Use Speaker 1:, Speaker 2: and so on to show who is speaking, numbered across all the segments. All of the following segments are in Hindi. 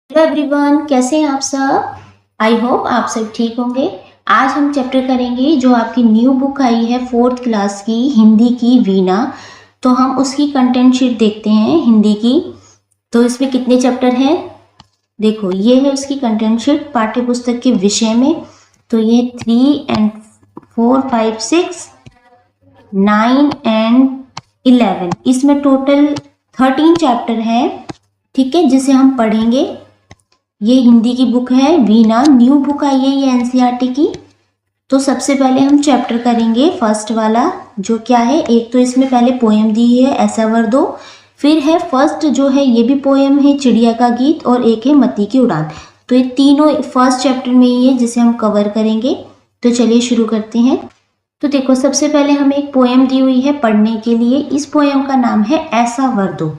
Speaker 1: हेलो एवरीवन, कैसे हैं आप सब। आई होप आप सब ठीक होंगे। आज हम चैप्टर करेंगे जो आपकी न्यू बुक आई है 4th क्लास की हिंदी की वीणा। तो हम उसकी कंटेंट शीट देखते हैं हिंदी की। तो इसमें कितने चैप्टर हैं, देखो ये है उसकी कंटेंट शीट पाठ्य पुस्तक के विषय में। तो ये 3 and 4, 5, 6, 9 and 11, इसमें टोटल 13 चैप्टर हैं। ठीक है, जिसे हम पढ़ेंगे। ये हिंदी की बुक है वीणा, न्यू बुक आई है ये एनसीईआरटी की। तो सबसे पहले हम चैप्टर करेंगे फर्स्ट वाला, जो क्या है, एक तो इसमें पहले पोएम दी है ऐसा वर दो, फिर है फर्स्ट जो है ये भी पोएम है चिड़िया का गीत, और एक है मती की उड़ान। तो ये तीनों फर्स्ट चैप्टर में ही है जिसे हम कवर करेंगे। तो चलिए शुरू करते हैं। तो देखो सबसे पहले हमें एक पोएम दी हुई है पढ़ने के लिए। इस पोएम का नाम है ऐसा वर दो।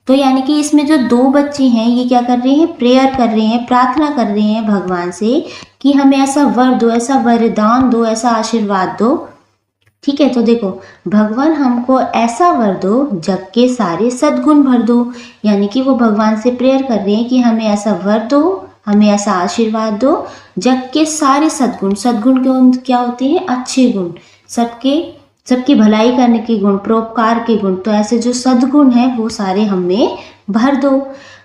Speaker 1: तो यानी कि इसमें जो दो बच्चे हैं ये क्या कर रहे हैं, प्रेयर कर रहे हैं, प्रार्थना कर रहे हैं भगवान से कि हमें ऐसा वर दो, ऐसा वरदान दो, ऐसा आशीर्वाद दो। ठीक है, तो देखो भगवान हमको ऐसा वर दो जग के सारे सद्गुण भर दो। यानी कि वो भगवान से प्रेयर कर रहे हैं कि हमें ऐसा वर दो, हमें ऐसा आशीर्वाद दो, जग के सारे सद्गुण। सद्गुण क्या होते हैं, अच्छे गुण, सबकी भलाई करने के गुण, परोपकार के गुण। तो ऐसे जो सद्गुण है वो सारे हमें भर दो।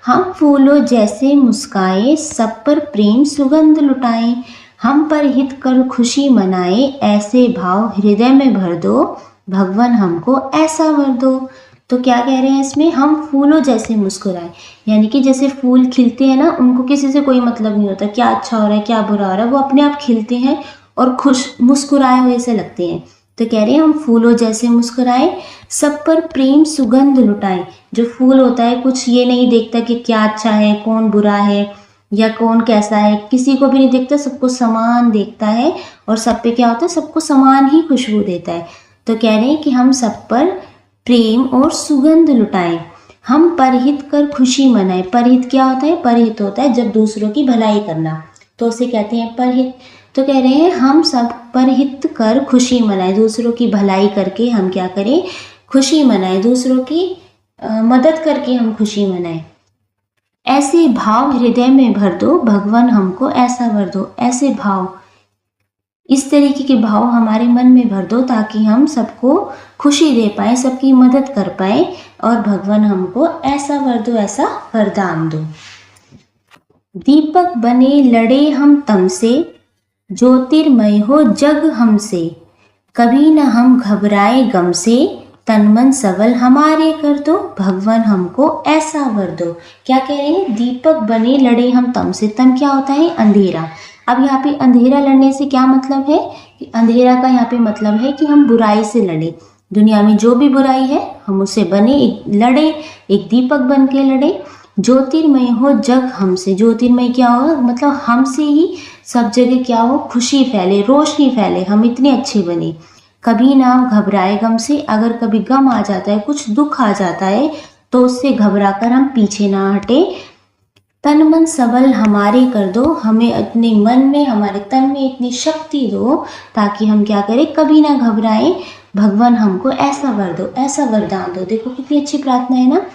Speaker 1: हम फूलों जैसे मुस्काए, सब पर प्रेम सुगंध लुटाएं, हम पर हित कर खुशी मनाए, ऐसे भाव हृदय में भर दो, भगवान हमको ऐसा वर दो। तो क्या कह रहे हैं इसमें, हम फूलों जैसे मुस्कुराए। यानी कि जैसे फूल खिलते हैं ना, उनको किसी से कोई मतलब नहीं होता क्या अच्छा हो रहा है क्या बुरा हो रहा है, वो अपने आप खिलते हैं और खुश मुस्कुराए हुए से लगते हैं। तो कह रहे हैं हम फूलों जैसे मुस्कुराए, सब पर प्रेम सुगंध लुटाए। जो फूल होता है कुछ ये नहीं देखता कि क्या अच्छा है कौन बुरा है या कौन कैसा है, किसी को भी नहीं देखता, सबको समान देखता है। और सब पे क्या होता है, सबको समान ही खुशबू देता है। तो कह रहे हैं कि हम सब पर प्रेम और सुगंध लुटाएं, हम परहित कर खुशी मनाएं। परहित क्या होता है, परहित होता है जब दूसरों की भलाई करना, तो उसे कहते हैं परहित। तो कह रहे हैं हम सब परहित कर खुशी मनाएं, दूसरों की भलाई करके हम क्या करें, खुशी मनाएं, दूसरों की मदद करके हम खुशी मनाएं। ऐसे भाव हृदय में भर दो, भगवान हमको ऐसा वर दो। ऐसे भाव, इस तरीके के भाव हमारे मन में भर दो ताकि हम सबको खुशी दे पाए, सबकी मदद कर पाए, और भगवान हमको ऐसा वर दो, ऐसा वरदान दो। दीपक बने लड़े हम तम से, ज्योतिर्मय हो जग हमसे, कभी न हम घबराए गम से, तन मन सबल हमारे कर दो, भगवान हमको ऐसा वर दो। क्या कह रहे हैं, दीपक बने लड़े हम तम से। तम क्या होता है, अंधेरा। अब यहाँ पे अंधेरा लड़ने से क्या मतलब है, कि अंधेरा का यहाँ पे मतलब है कि हम बुराई से लड़े। दुनिया में जो भी बुराई है हम उससे बने, लड़े, एक दीपक बन के लड़े। ज्योतिर्मय हो जग हमसे। ज्योतिर्मय क्या हो, मतलब हमसे ही सब जगह क्या हो, खुशी फैले, रोशनी फैले, हम इतने अच्छे बने। कभी ना घबराए गम से, अगर कभी गम आ जाता है, कुछ दुख आ जाता है, तो उससे घबराकर हम पीछे ना हटे। तन मन सबल हमारे कर दो, हमें अपने मन में, हमारे तन में इतनी शक्ति दो ताकि हम क्या करें, कभी ना घबराएं। भगवान हमको ऐसा वर दो, ऐसा वरदान दो। देखो कितनी अच्छी प्रार्थना है ना।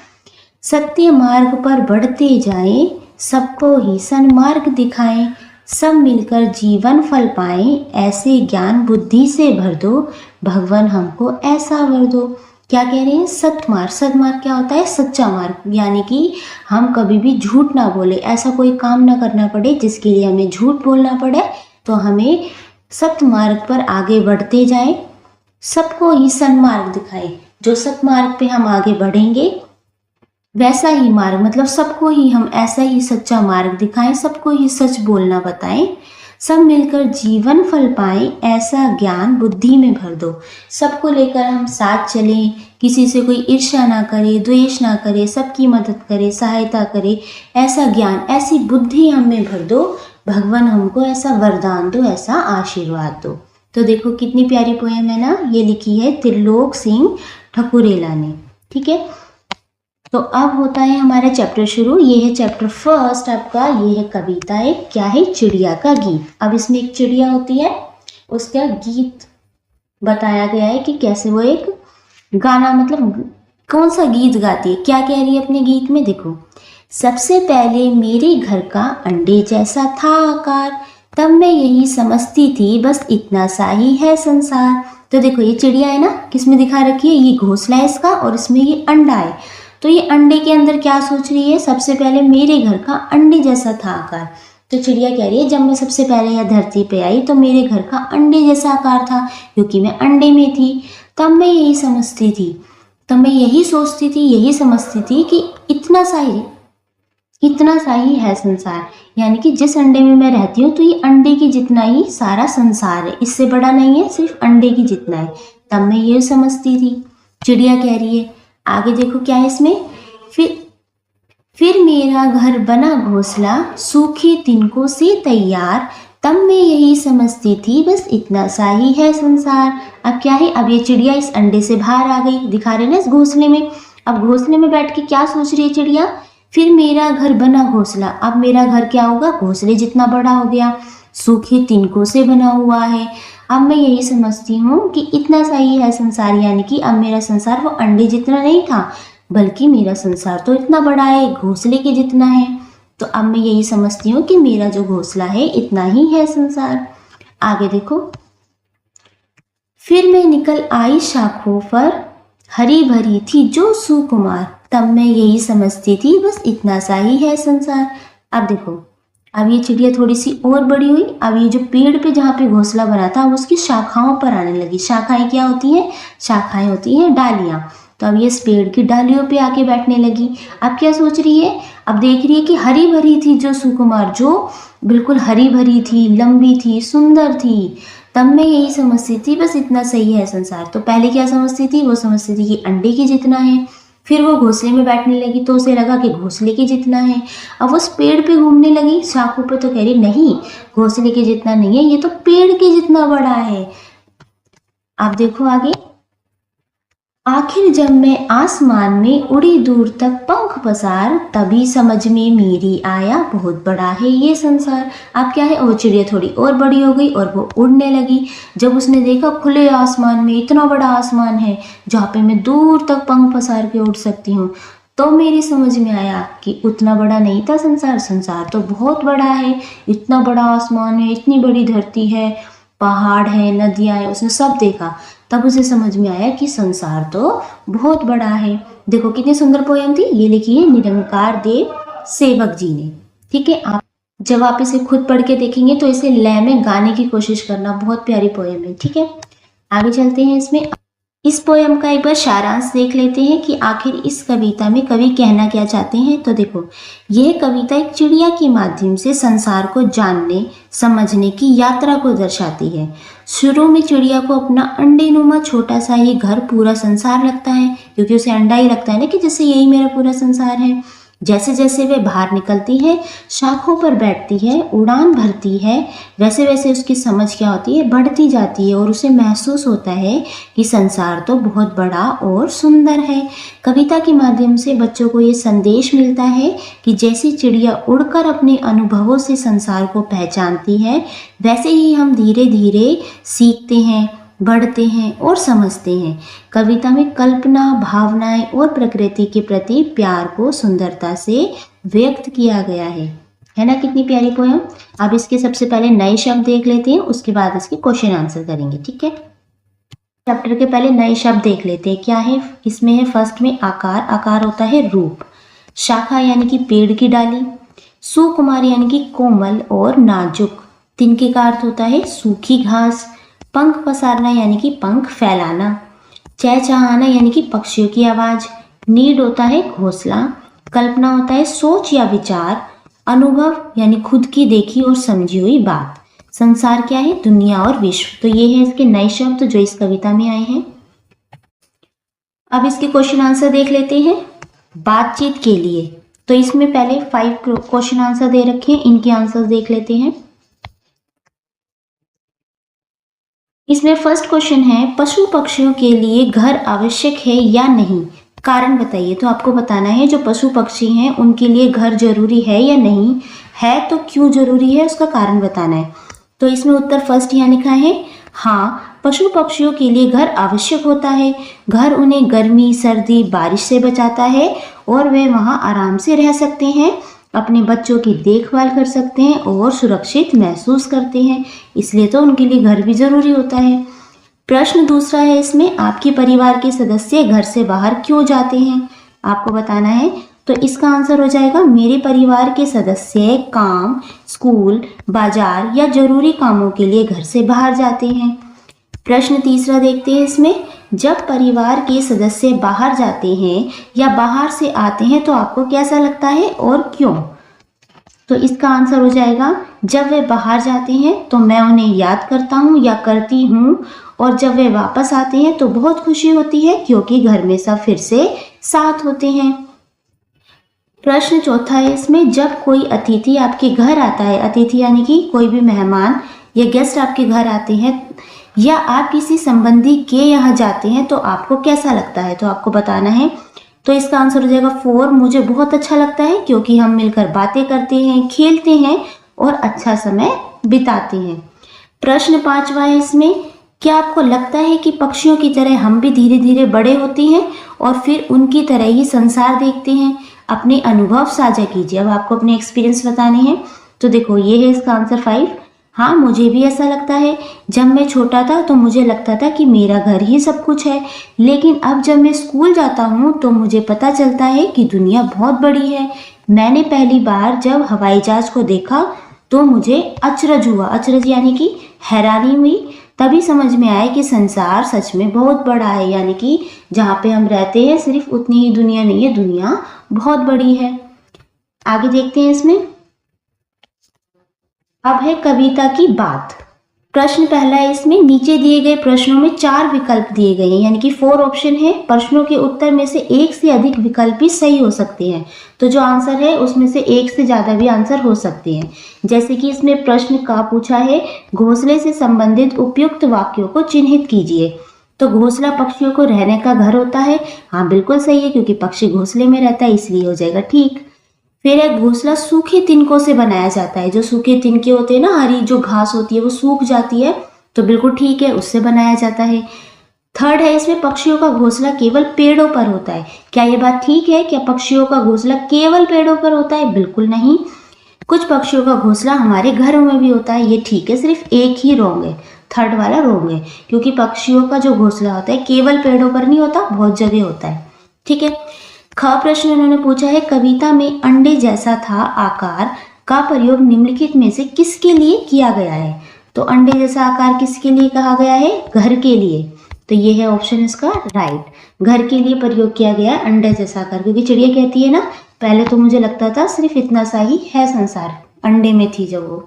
Speaker 1: सत्य मार्ग पर बढ़ते जाएं, सबको ही सन्मार्ग दिखाएं, सब मिलकर जीवन फल पाएं, ऐसे ज्ञान बुद्धि से भर दो, भगवान हमको ऐसा वर दो। क्या कह रहे हैं, सत्मार्ग। सत्मार्ग क्या होता है, सच्चा मार्ग। यानी कि हम कभी भी झूठ ना बोले, ऐसा कोई काम ना करना पड़े जिसके लिए हमें झूठ बोलना पड़े। तो हमें सत्मार्ग पर आगे बढ़ते जाएं, सबको ही सन्मार्ग दिखाए। जो सत्मार्ग पे हम आगे बढ़ेंगे वैसा ही मार्ग, मतलब सबको ही हम ऐसा ही सच्चा मार्ग दिखाएं, सबको ही सच बोलना बताएं, सब मिलकर जीवन फल पाएं, ऐसा ज्ञान बुद्धि में भर दो। सबको लेकर हम साथ चलें, किसी से कोई ईर्ष्या ना करे, द्वेष ना करे, सबकी मदद करे, सहायता करे, ऐसा ज्ञान, ऐसी बुद्धि हमें भर दो, भगवान हमको ऐसा वरदान दो, ऐसा आशीर्वाद दो। तो देखो कितनी प्यारी पोएम है ना, ये लिखी है त्रिलोक सिंह ठकुरेला ने। ठीक है, तो अब होता है हमारा चैप्टर शुरू। ये है चैप्टर फर्स्ट आपका, ये है कविता, एक क्या है, चिड़िया का गीत। अब इसमें एक चिड़िया होती है, उसका गीत बताया गया है कि कैसे वो एक गाना, मतलब कौन सा गीत गाती है, क्या कह रही है अपने गीत में। देखो, सबसे पहले मेरे घर का अंडे जैसा था आकार, तब मैं यही समझती थी बस इतना सा ही है संसार। तो देखो ये चिड़िया है ना, किसमें दिखा रखी है, ये घोंसला है इसका और इसमें ये अंडा है। तो ये अंडे के अंदर क्या सोच रही है, सबसे पहले मेरे घर का अंडे जैसा था आकार। तो चिड़िया कह रही है जब मैं सबसे पहले यह धरती पे आई तो मेरे घर का अंडे जैसा आकार था, क्योंकि मैं अंडे में थी। तब मैं यही समझती थी, तब मैं यही सोचती थी, यही समझती थी कि इतना सा ही है संसार, यानी कि जिस अंडे में मैं रहती हूँ तो ये अंडे की जितना ही सारा संसार है, इससे बड़ा नहीं है, सिर्फ अंडे की जितना है। तब मैं ये समझती थी, चिड़िया कह रही है। आगे देखो क्या है इसमें, फिर मेरा घर बना घोंसला सूखे तिनकों से तैयार, तब मैं यही समझती थी बस इतना सा ही है संसार। अब क्या है, अब ये चिड़िया इस अंडे से बाहर आ गई, दिखा रहे ना इस घोंसले में। अब घोंसले में बैठ के क्या सोच रही है चिड़िया, फिर मेरा घर बना घोंसला, अब मेरा घर क्या होगा, घोंसले जितना बड़ा हो गया, सूखे तिनकों से बना हुआ है। अब मैं यही समझती हूँ कि इतना सा ही है संसार, यानी कि अब मेरा संसार वो अंडे जितना नहीं था, बल्कि मेरा संसार तो इतना बड़ा है, घोंसले के जितना है। तो अब मैं यही समझती हूँ कि मेरा जो घोंसला है इतना ही है संसार। आगे देखो, फिर मैं निकल आई शाखों पर, हरी भरी थी जो सुकुमार, तब मैं यही समझती थी बस इतना सा ही है संसार। अब देखो, अब ये चिड़िया थोड़ी सी और बड़ी हुई, अब ये जो पेड़ पे जहाँ पे घोंसला बना था उसकी शाखाओं पर आने लगी। शाखाएं क्या होती हैं, शाखाएं होती हैं डालियां। तो अब ये इस पेड़ की डालियों पे आके बैठने लगी। अब क्या सोच रही है, अब देख रही है कि हरी भरी थी जो सुकुमार, जो बिल्कुल हरी भरी थी, लंबी थी, सुंदर थी। तब मैं यही समझती थी बस इतना सही है संसार। तो पहले क्या समझती थी, वो समझती थी कि अंडे की जितना है। फिर वो घोंसले में बैठने लगी तो उसे लगा कि घोंसले के जितना है। अब उस पेड़ पे घूमने लगी शाखों पे तो कह रही नहीं, घोंसले के जितना नहीं है, ये तो पेड़ के जितना बड़ा है। अब देखो आगे, आखिर जब मैं आसमान में उड़ी दूर तक पंख पसार, तभी समझ में मेरी आया बहुत बड़ा है ये संसार। अब क्या है, वो चिड़िया थोड़ी और बड़ी हो गई और वो उड़ने लगी। जब उसने देखा खुले आसमान में इतना बड़ा आसमान है जहाँ पे मैं दूर तक पंख पसार के उड़ सकती हूँ, तो मेरी समझ में आया कि उतना बड़ा नहीं था संसार, संसार तो बहुत बड़ा है। इतना बड़ा आसमान है, इतनी बड़ी धरती है, पहाड़ है, नदियाँ है, उसने सब देखा। तब उसे समझ में आया कि संसार तो बहुत बड़ा है। देखो कितनी सुंदर पोयम थी, ये लिखी है निरंकार देव सेवक जी ने। ठीक है, आप जब आप इसे खुद पढ़ के देखेंगे तो इसे लय में गाने की कोशिश करना, बहुत प्यारी पोयम है। ठीक है, आगे चलते हैं। इसमें इस पोयम का एक बार सारांश देख लेते हैं कि आखिर इस कविता में कवि कहना क्या चाहते हैं। तो देखो, यह कविता एक चिड़िया के माध्यम से संसार को जानने समझने की यात्रा को दर्शाती है। शुरू में चिड़िया को अपना अंडेनुमा छोटा सा ही घर पूरा संसार लगता है, क्योंकि उसे अंडा ही लगता है ना कि जैसे यही मेरा पूरा संसार है। जैसे जैसे वे बाहर निकलती है, शाखों पर बैठती है, उड़ान भरती है, वैसे वैसे उसकी समझ क्या होती है, बढ़ती जाती है और उसे महसूस होता है कि संसार तो बहुत बड़ा और सुंदर है। कविता के माध्यम से बच्चों को ये संदेश मिलता है कि जैसी चिड़िया उड़कर अपने अनुभवों से संसार को पहचानती है, वैसे ही हम धीरे धीरे सीखते हैं, बढ़ते हैं और समझते हैं। कविता में कल्पना, भावनाएं और प्रकृति के प्रति प्यार को सुंदरता से व्यक्त किया गया है ना। कितनी प्यारी पोयम। अब इसके सबसे पहले नए शब्द देख लेते हैं, उसके बाद इसके क्वेश्चन आंसर करेंगे। ठीक है, चैप्टर के पहले नए शब्द देख लेते हैं। क्या है इसमें, है फर्स्ट में आकार। आकार होता है रूप। शाखा यानी कि पेड़ की डाली। सुकुमार यानी कि कोमल और नाजुक। तिनके का अर्थ होता है सूखी घास। पंख पसारना यानी कि पंख फैलाना। चहचहाना यानी कि पक्षियों की आवाज। नीड होता है घोंसला। कल्पना होता है सोच या विचार। अनुभव यानी खुद की देखी और समझी हुई बात। संसार क्या है, दुनिया और विश्व। तो ये है इसके नए शब्द जो इस कविता में आए हैं। अब इसके क्वेश्चन आंसर देख लेते हैं। बातचीत के लिए तो इसमें पहले 5 क्वेश्चन आंसर दे रखे हैं, इनके आंसर देख लेते हैं। इसमें फर्स्ट क्वेश्चन है, पशु पक्षियों के लिए घर आवश्यक है या नहीं, कारण बताइए। तो आपको बताना है जो पशु पक्षी हैं उनके लिए घर जरूरी है या नहीं है, तो क्यों जरूरी है उसका कारण बताना है। तो इसमें उत्तर फर्स्ट यहाँ लिखा है, हाँ, पशु पक्षियों के लिए घर आवश्यक होता है। घर उन्हें गर्मी, सर्दी, बारिश से बचाता है और वे वहाँ आराम से रह सकते हैं, अपने बच्चों की देखभाल कर सकते हैं और सुरक्षित महसूस करते हैं। इसलिए तो उनके लिए घर भी जरूरी होता है। प्रश्न दूसरा है इसमें, आपके परिवार के सदस्य घर से बाहर क्यों जाते हैं? आपको बताना है। तो इसका आंसर हो जाएगा, मेरे परिवार के सदस्य काम, स्कूल, बाजार या जरूरी कामों के लिए घर से बाहर जाते हैं। प्रश्न तीसरा देखते हैं इसमें, जब परिवार के सदस्य बाहर जाते हैं या बाहर से आते हैं तो आपको कैसा लगता है और क्यों? तो इसका आंसर हो जाएगा, जब वे बाहर जाते हैं तो मैं उन्हें याद करता हूँ या करती हूँ, और जब वे वापस आते हैं तो बहुत खुशी होती है क्योंकि घर में सब फिर से साथ होते हैं। प्रश्न चौथा है इसमें, जब कोई अतिथि आपके घर आता है, अतिथि यानी कि कोई भी मेहमान या गेस्ट आपके घर आते हैं या आप किसी संबंधी के यहाँ जाते हैं तो आपको कैसा लगता है? तो आपको बताना है। तो इसका आंसर हो जाएगा 4, मुझे बहुत अच्छा लगता है क्योंकि हम मिलकर बातें करते हैं, खेलते हैं और अच्छा समय बिताते हैं। प्रश्न 5वां है इसमें, क्या आपको लगता है कि पक्षियों की तरह हम भी धीरे धीरे बड़े होते हैं और फिर उनकी तरह ही संसार देखते हैं? अपने अनुभव साझा कीजिए। अब आपको अपने एक्सपीरियंस बताने हैं। तो देखो, ये है इसका आंसर 5। हाँ, मुझे भी ऐसा लगता है। जब मैं छोटा था तो मुझे लगता था कि मेरा घर ही सब कुछ है, लेकिन अब जब मैं स्कूल जाता हूँ तो मुझे पता चलता है कि दुनिया बहुत बड़ी है। मैंने पहली बार जब हवाई जहाज को देखा तो मुझे अचरज हुआ, अचरज यानी कि हैरानी हुई। तभी समझ में आया कि संसार सच में बहुत बड़ा है, यानी कि जहाँ पे हम रहते हैं सिर्फ उतनी ही दुनिया नहीं है, दुनिया बहुत बड़ी है। आगे देखते हैं इसमें। अब है कविता की बात। प्रश्न पहला है इसमें, नीचे दिए गए प्रश्नों में 4 विकल्प दिए गए हैं, यानी कि 4 ऑप्शन है। प्रश्नों के उत्तर में से एक से अधिक विकल्प भी सही हो सकते हैं। तो जो आंसर है उसमें से एक से ज्यादा भी आंसर हो सकते हैं। जैसे कि इसमें प्रश्न का पूछा है, घोंसले से संबंधित उपयुक्त वाक्यों को चिन्हित कीजिए। तो घोंसला पक्षियों को रहने का घर होता है। हाँ, बिल्कुल सही है क्योंकि पक्षी घोंसले में रहता है, इसलिए हो जाएगा ठीक। फिर एक घोंसला सूखे तिनकों से बनाया जाता है। जो सूखे तिनके होते हैं ना, हरी जो घास होती है वो सूख जाती है, तो बिल्कुल ठीक है, उससे बनाया जाता है। थर्ड है इसमें, पक्षियों का घोंसला केवल पेड़ों पर होता है। क्या ये बात ठीक है? क्या पक्षियों का घोंसला केवल पेड़ों पर होता है? बिल्कुल नहीं। कुछ पक्षियों का घोंसला हमारे घरों में भी होता है, ये ठीक है। सिर्फ एक ही रॉन्ग है, थर्ड वाला रॉन्ग है, क्योंकि पक्षियों का जो घोंसला होता है केवल पेड़ों पर नहीं होता, बहुत जगह होता है। ठीक है। ख प्रश्न उन्होंने पूछा है, कविता में अंडे जैसा था आकार का प्रयोग निम्नलिखित में से किसके लिए किया गया है? तो अंडे जैसा आकार किसके लिए कहा गया है? घर के लिए। तो ये है ऑप्शन इसका राइट। घर के लिए प्रयोग किया गया है अंडे जैसा आकार, क्योंकि चिड़िया कहती है ना, पहले तो मुझे लगता था सिर्फ इतना सा ही है संसार, अंडे में थी जब वो।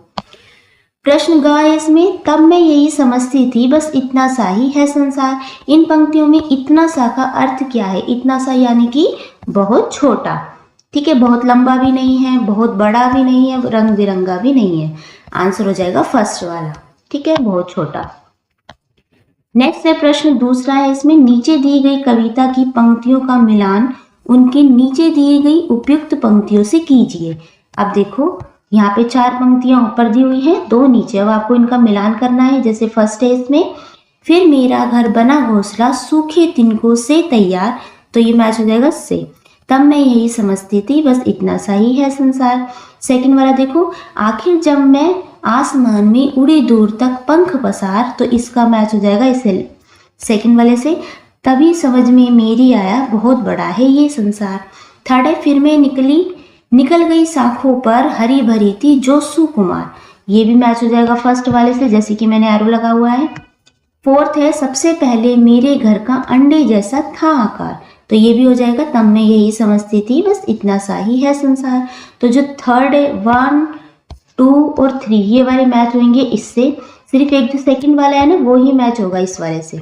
Speaker 1: प्रश्न ग है इसमें, तब मैं यही समझती थी बस इतना सा ही है संसार। इन पंक्तियों में इतना सा का अर्थ क्या है? इतना सा यानी कि बहुत छोटा। ठीक है, बहुत लंबा भी नहीं है, बहुत बड़ा भी नहीं है, रंग बिरंगा भी नहीं है। आंसर हो जाएगा फर्स्ट वाला। ठीक है, बहुत छोटा। नेक्स्ट है प्रश्न दूसरा है इसमें, नीचे दी गई कविता की पंक्तियों का मिलान उनके नीचे दी गई उपयुक्त पंक्तियों से कीजिए। अब देखो, यहाँ पे 4 पंक्तियां ऊपर दी हुई हैं, 2 नीचे। अब आपको इनका मिलान करना है। जैसे फर्स्ट है इसमें, फिर मेरा घर बना घोंसला सूखे तिनकों से तैयार, तो ये मैच हो जाएगा से। तब मैं यही समझती थी बस इतना सा ही है संसार। सेकंड वाला देखो, आखिर जब मैं आसमान में उड़ी दूर तक पंख पसार, तो इसका मैच हो जाएगा इसे सेकंड वाले से। तभी समझ में मेरी आया बहुत बड़ा है ये संसार। थर्ड है, फिर मैं निकल गई शाखों पर हरी भरी थी जो सुकुमार, ये भी मैच हो जाएगा फर्स्ट वाले से, जैसे कि मैंने एरो लगा हुआ है। फोर्थ है, सबसे पहले मेरे घर का अंडे जैसा था आकार, तो ये भी हो जाएगा तब मैं यही समझती थी बस इतना सा ही है संसार। तो जो थर्ड है 1, 2 और 3 ये वाले मैच होंगे इससे। सिर्फ एक जो सेकंड वाला है ना वो ही मैच होगा इस वाले से।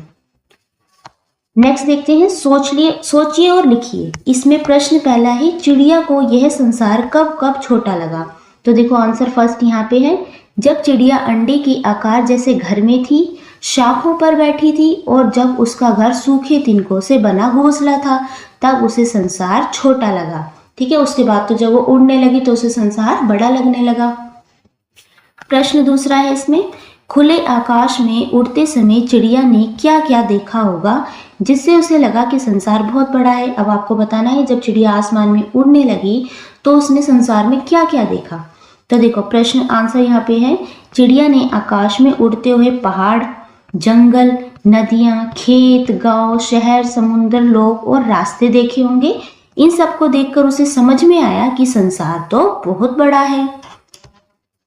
Speaker 1: नेक्स्ट देखते हैं, सोचिए और लिखिए। इसमें प्रश्न पहला है, चिड़िया को यह संसार कब कब छोटा लगा? तो देखो आंसर फर्स्ट यहाँ पे है, जब चिड़िया अंडे के आकार जैसे घर में थी, शाखों पर बैठी थी और जब उसका घर सूखे तिनकों से बना घोंसला था, तब उसे संसार छोटा लगा। ठीक है, उसके बाद तो जब वो उड़ने लगी तो उसे संसार बड़ा लगने लगा। प्रश्न दूसरा है इसमें, खुले आकाश में उड़ते समय चिड़िया ने क्या क्या देखा होगा जिससे उसे लगा कि संसार बहुत बड़ा है। अब आपको बताना है जब चिड़िया आसमान में उड़ने लगी तो उसने संसार में क्या क्या देखा। तो देखो प्रश्न आंसर यहाँ पे है, चिड़िया ने आकाश में उड़ते हुए पहाड़, जंगल, नदियां, खेत, गांव, शहर, समुद्र, लोग और रास्ते देखे होंगे। इन सबको देखकर उसे समझ में आया कि संसार तो बहुत बड़ा है।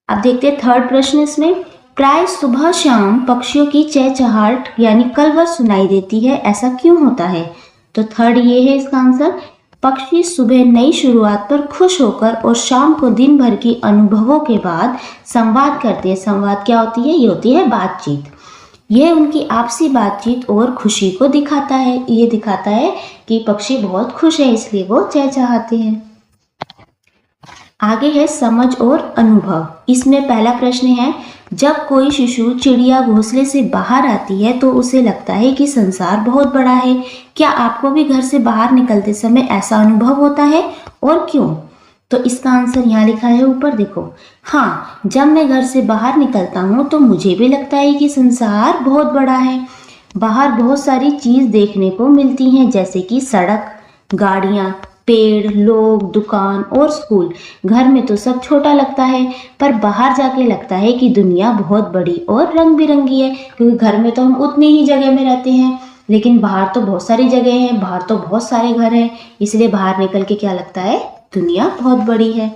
Speaker 1: अब देखते हैं थर्ड प्रश्न इसमें, प्राय सुबह शाम पक्षियों की चहचहाहट यानी कलरव सुनाई देती है, ऐसा क्यों होता है। तो थर्ड ये है इसका आंसर, पक्षी सुबह नई शुरुआत पर खुश होकर और शाम को दिन भर की अनुभवों के बाद संवाद करते हैं। संवाद क्या होती है, ये होती है बातचीत। यह उनकी आपसी बातचीत और खुशी को दिखाता है। ये दिखाता है कि पक्षी बहुत खुश है इसलिए वो चहचहाते हैं। आगे है समझ और अनुभव। इसमें पहला प्रश्न है, जब कोई शिशु चिड़िया घोंसले से बाहर आती है तो उसे लगता है कि संसार बहुत बड़ा है। क्या आपको भी घर से बाहर निकलते समय ऐसा अनुभव होता है और क्यों। तो इसका आंसर यहाँ लिखा है ऊपर देखो। हाँ, जब मैं घर से बाहर निकलता हूँ तो मुझे भी लगता है कि संसार बहुत बड़ा है। बाहर बहुत सारी चीज देखने को मिलती हैं जैसे कि सड़क, गाड़ियाँ, पेड़, लोग, दुकान और स्कूल। घर में तो सब छोटा लगता है पर बाहर जाके लगता है कि दुनिया बहुत बड़ी और रंग बिरंगी है, क्योंकि घर में तो हम उतनी ही जगह में रहते हैं लेकिन बाहर तो बहुत सारी जगह हैं, बाहर तो बहुत सारे घर हैं, इसलिए बाहर निकल के क्या लगता है, दुनिया बहुत बड़ी है।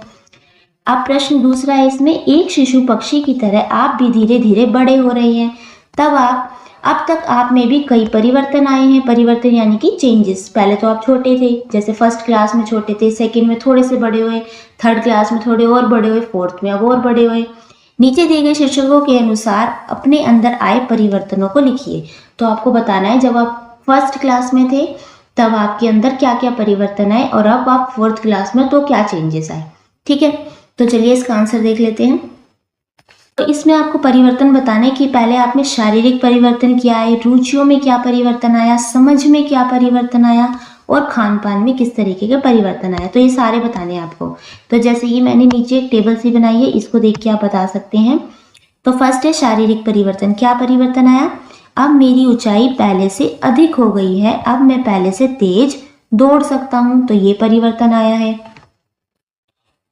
Speaker 1: अब प्रश्न दूसरा है इसमें, एक शिशु पक्षी की तरह आप भी धीरे धीरे बड़े हो रहे हैं। अब तक आप में भी कई परिवर्तन आए हैं। परिवर्तन यानी कि चेंजेस। पहले तो आप छोटे थे, जैसे फर्स्ट क्लास में छोटे थे, सेकंड में थोड़े से बड़े हुए, थर्ड क्लास में थोड़े और बड़े हुए, फोर्थ में अब और बड़े हुए। नीचे दिए गए शीर्षकों के अनुसार अपने अंदर आए परिवर्तनों को लिखिए। तो आपको बताना है जब आप फर्स्ट क्लास में थे तब आपके अंदर क्या क्या परिवर्तन आए और अब आप फोर्थ क्लास में तो क्या चेंजेस आए। ठीक है, तो चलिए इसका आंसर देख लेते हैं। तो इसमें आपको परिवर्तन बताने कि पहले आपने शारीरिक परिवर्तन किया है, रुचियों में क्या परिवर्तन आया, समझ में क्या परिवर्तन आया और खान पान में किस तरीके के परिवर्तन आया। तो ये सारे बताने हैं आपको। तो जैसे कि मैंने नीचे एक टेबल सी बनाई है, इसको देख के आप बता सकते हैं। तो फर्स्ट है शारीरिक परिवर्तन। क्या परिवर्तन आया, अब मेरी ऊंचाई पहले से अधिक हो गई है, अब मैं पहले से तेज दौड़ सकता हूं, तो ये परिवर्तन आया है।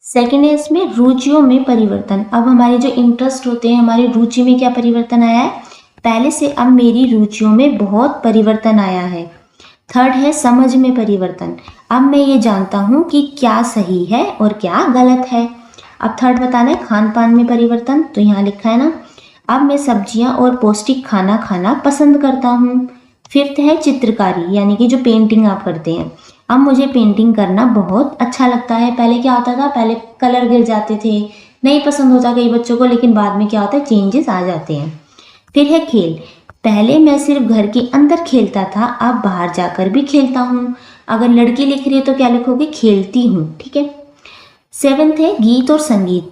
Speaker 1: सेकेंड है इसमें रुचियों में परिवर्तन। अब हमारे जो इंटरेस्ट होते हैं, हमारी रुचि में क्या परिवर्तन आया है, पहले से अब मेरी रुचियों में बहुत परिवर्तन आया है। थर्ड है समझ में परिवर्तन। अब मैं ये जानता हूँ कि क्या सही है और क्या गलत है। अब थर्ड बताना है खान पान में परिवर्तन। तो यहाँ लिखा है ना, अब मैं सब्जियाँ और पौष्टिक खाना खाना पसंद करता हूँ। फिफ्थ है चित्रकारी, यानी कि जो पेंटिंग आप करते हैं। अब मुझे पेंटिंग करना बहुत अच्छा लगता है। पहले क्या होता था, पहले कलर गिर जाते थे, नहीं पसंद होता कई बच्चों को, लेकिन बाद में क्या होता है, चेंजेस आ जाते हैं। फिर है खेल। पहले मैं सिर्फ घर के अंदर खेलता था, अब बाहर जाकर भी खेलता हूँ। अगर लड़की लिख रही है तो क्या लिखोगे, खेलती हूँ। ठीक है। सेवेंथ है गीत और संगीत।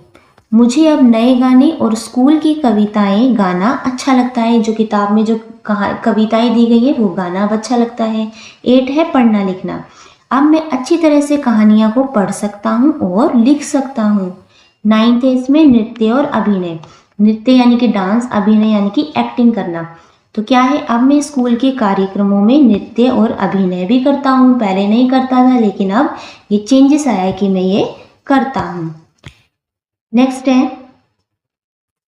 Speaker 1: मुझे अब नए गाने और स्कूल की कविताएं गाना अच्छा लगता है। जो किताब में जो कविताएं दी गई है वो गाना अब अच्छा लगता है। 8 है पढ़ना लिखना। अब मैं अच्छी तरह से कहानियां को पढ़ सकता हूँ और लिख सकता हूँ। 9th है इसमें नृत्य और अभिनय। नृत्य यानी कि डांस, अभिनय यानी कि एक्टिंग करना। तो क्या है, अब मैं स्कूल के कार्यक्रमों में नृत्य और अभिनय भी करता हूँ। पहले नहीं करता था लेकिन अब ये चेंजेस आया है कि मैं ये करता हूँ। नेक्स्ट है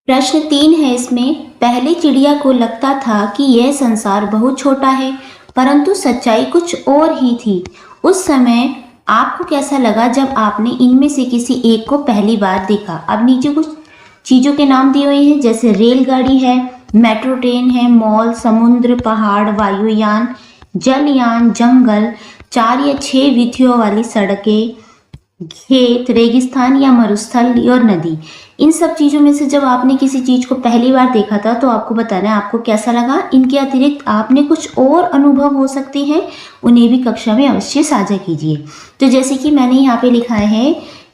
Speaker 1: प्रश्न 3 है इसमें, पहले चिड़िया को लगता था कि यह संसार बहुत छोटा है परंतु सच्चाई कुछ और ही थी। उस समय आपको कैसा लगा जब आपने इनमें से किसी एक को पहली बार देखा। अब नीचे कुछ चीजों के नाम दिए हुए हैं, जैसे रेलगाड़ी है, मेट्रो ट्रेन है, मॉल, समुद्र, पहाड़, वायुयान, जलयान, जंगल, 4 या 6 विधियों वाली सड़कें, खेत, रेगिस्तान या मरुस्थल और नदी। इन सब चीजों में से जब आपने किसी चीज को पहली बार देखा था तो आपको बताना है आपको कैसा लगा। इनके अतिरिक्त आपने कुछ और अनुभव हो सकते हैं, उन्हें भी कक्षा में अवश्य साझा कीजिए। तो जैसे कि मैंने यहाँ पे लिखा है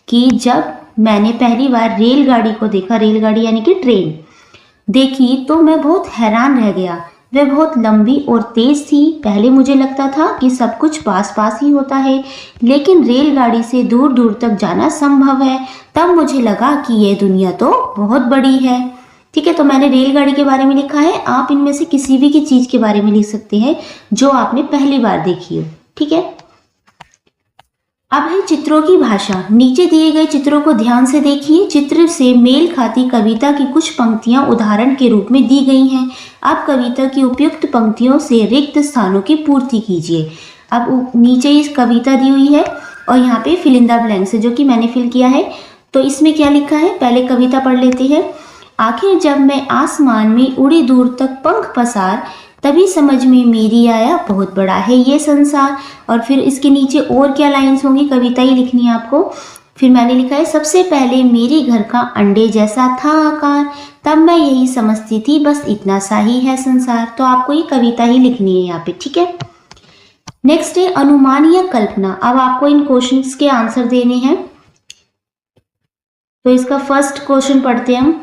Speaker 1: कि जब मैंने पहली बार रेलगाड़ी को देखा, रेलगाड़ी यानी कि ट्रेन देखी, तो मैं बहुत हैरान रह गया। वह बहुत लंबी और तेज थी। पहले मुझे लगता था कि सब कुछ पास पास ही होता है, लेकिन रेलगाड़ी से दूर दूर तक जाना संभव है। तब मुझे लगा कि यह दुनिया तो बहुत बड़ी है। ठीक है, तो मैंने रेलगाड़ी के बारे में लिखा है, आप इनमें से किसी भी की चीज के बारे में लिख सकते हैं जो आपने पहली बार देखी हो। ठीक है, अब है चित्रों की भाषा। नीचे दिए गए चित्रों को ध्यान से देखिए। चित्र से मेल खाती कविता की कुछ पंक्तियां उदाहरण के रूप में दी गई हैं। अब कविता की उपयुक्त पंक्तियों से रिक्त स्थानों की पूर्ति कीजिए। अब नीचे इस कविता दी हुई है और यहाँ पे फिल इन द ब्लैंक्स है जो कि मैंने फिल किया है। तो इसमें क्या लिखा है, पहले कविता पढ़ लेते हैं। आखिर जब मैं आसमान में उड़ी दूर तक पंख पसार, तभी समझ में मेरी आया बहुत बड़ा है ये संसार। और फिर इसके नीचे और क्या लाइंस होंगी, कविता ही लिखनी है आपको। फिर मैंने लिखा है, सबसे पहले मेरे घर का अंडे जैसा था आकार, तब मैं यही समझती थी बस इतना सा ही है संसार। तो आपको ये कविता ही लिखनी है यहाँ पे। ठीक है, नेक्स्ट है अनुमान या कल्पना। अब आपको इन क्वेश्चंस के आंसर देने हैं। तो इसका फर्स्ट क्वेश्चन पढ़ते हैं हम।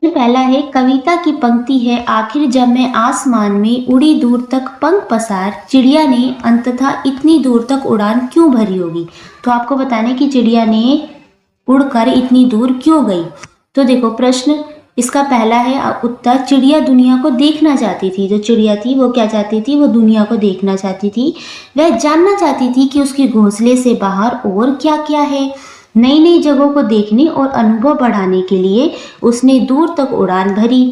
Speaker 1: पहला है, कविता की पंक्ति है, आखिर जब मैं आसमान में उड़ी दूर तक पंख पसार, चिड़िया ने अंततः इतनी दूर तक उड़ान क्यों भरी होगी। तो आपको बताना है कि चिड़िया ने उड़कर इतनी दूर क्यों गई। तो देखो प्रश्न इसका पहला है उत्तर, चिड़िया दुनिया को देखना चाहती थी। जो चिड़िया थी वो क्या चाहती थी, वो दुनिया को देखना चाहती थी। वह जानना चाहती थी कि उसके घोंसले से बाहर और क्या क्या है। नई नई जगहों को देखने और अनुभव बढ़ाने के लिए उसने दूर तक उड़ान भरी।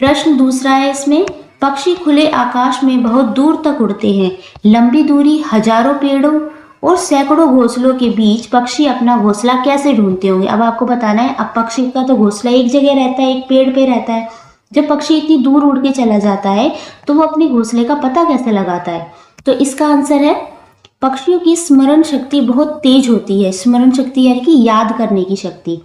Speaker 1: प्रश्न दूसरा है इसमें, पक्षी खुले आकाश में बहुत दूर तक उड़ते हैं। लंबी दूरी, हजारों पेड़ों और सैकड़ों घोंसलों के बीच पक्षी अपना घोंसला कैसे ढूंढते होंगे। अब आपको बताना है, अब पक्षी का तो घोंसला एक जगह रहता है, एक पेड़ पे रहता है। जब पक्षी इतनी दूर उड़ के चला जाता है तो वो अपने घोंसले का पता कैसे लगाता है। तो इसका आंसर है, पक्षियों की स्मरण शक्ति बहुत तेज होती है। स्मरण शक्ति यानी कि याद करने की शक्ति।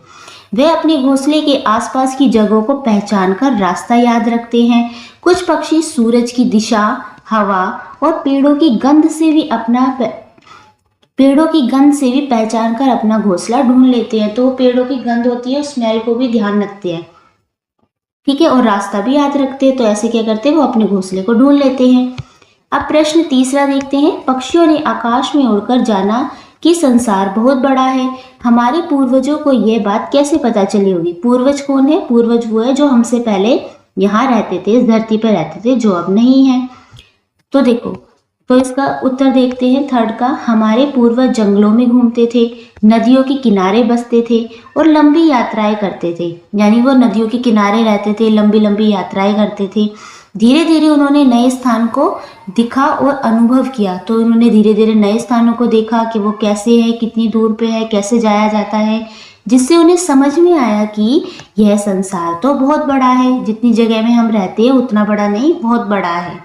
Speaker 1: वे अपने घोंसले के आसपास की जगहों को पहचान कर रास्ता याद रखते हैं। कुछ पक्षी सूरज की दिशा, हवा और पेड़ों की गंध से भी पहचान कर अपना घोंसला ढूंढ लेते हैं। तो पेड़ों की गंध होती है, स्मेल को भी ध्यान रखते हैं। ठीक है, और रास्ता भी याद रखते हैं। तो ऐसे क्या करते हैं, वो अपने घोंसले को ढूंढ लेते हैं। अब प्रश्न तीसरा देखते हैं, पक्षियों ने आकाश में उड़कर जाना कि संसार बहुत बड़ा है। हमारे पूर्वजों को यह बात कैसे पता चली होगी। पूर्वज कौन है, पूर्वज वो है जो हमसे पहले यहाँ रहते थे, इस धरती पर रहते थे, जो अब नहीं है। तो देखो, तो इसका उत्तर देखते हैं थर्ड का, हमारे पूर्वज जंगलों में घूमते थे, नदियों के किनारे बसते थे और लंबी यात्राएं करते थे। यानी वो नदियों के किनारे रहते थे, लंबी लंबी यात्राएं करते थे। धीरे धीरे उन्होंने नए स्थान को दिखा और अनुभव किया। तो उन्होंने धीरे धीरे नए स्थानों को देखा कि वो कैसे है, कितनी दूर पे है, कैसे जाया जाता है, जिससे उन्हें समझ में आया कि यह संसार तो बहुत बड़ा है। जितनी जगह में हम रहते हैं उतना बड़ा नहीं, बहुत बड़ा है।